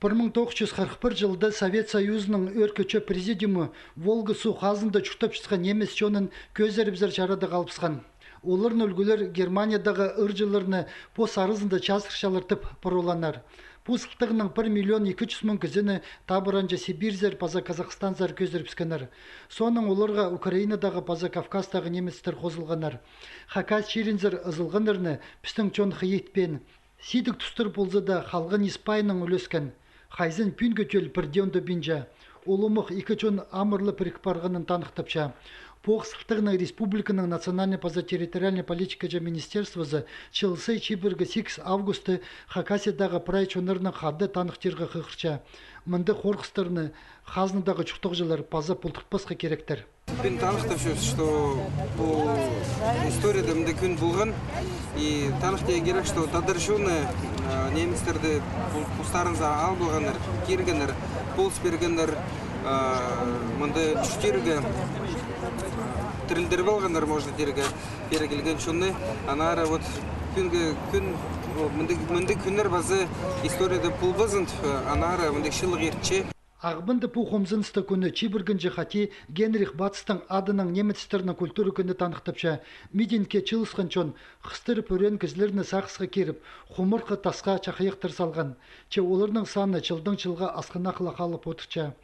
1941 жылда Совет Союзының өркөчө президиуму Волга суу казында чуртап чыккан немес чонун көзөрүбзөр чарада калпыскан. Олардың өлгөлөр Германиядагы ыржыларны пос арызында часыршалыртып пороланар. Бу сылтыгының 1,2 миллион кызыны табыранжа Сибирьзер паза Казахстанзар көзөрүпскенер. Сонун оларга Украинадагы паза Кавказдагы немецтер козулганар. Хакас Ширинзер ызылганырны пистің чон хыйетпен. Сидик тустыр болза да халгын Испайның үлескен. Хайзын пүн көтел бірдеонды бинжа. Олумық екі чон амырлы прикпарғанын танықтапша. Пох сылтығының республиканың национальный паза территориальной политика жа министерствозы Чылсай Чибіргі 6 августы Хакасиядағы прай чонырының хадды танықтырға қықырча. Мынды қорқыстарыны хазныдағы чуқтық жылар паза пұлтықпасқа керектер. Мен танықтапшы, что бұл историяда мында күн болған, и танықта керек, что тадыршуны неместерді пустарынза ал болғандар, кергендар, полс бергендар, мында жүштерігі тірілдіріп алғандар, можно дерге перегілген шуны, анары вот мында күннер базы историяда пул базынт, анары мында шылық ертче. Ағбынды пухомзынсты күні Чибіргін жихати Генрих Батыстың адының немецтерінің культуры күні танықтапша, митингке чылысқан чон, қыстырып өрен кізлеріні сақысқа керіп, хумырқы тасқа чақайықтыр салған, че оларының саны чылдың чылға асқына қыла қалып отырча.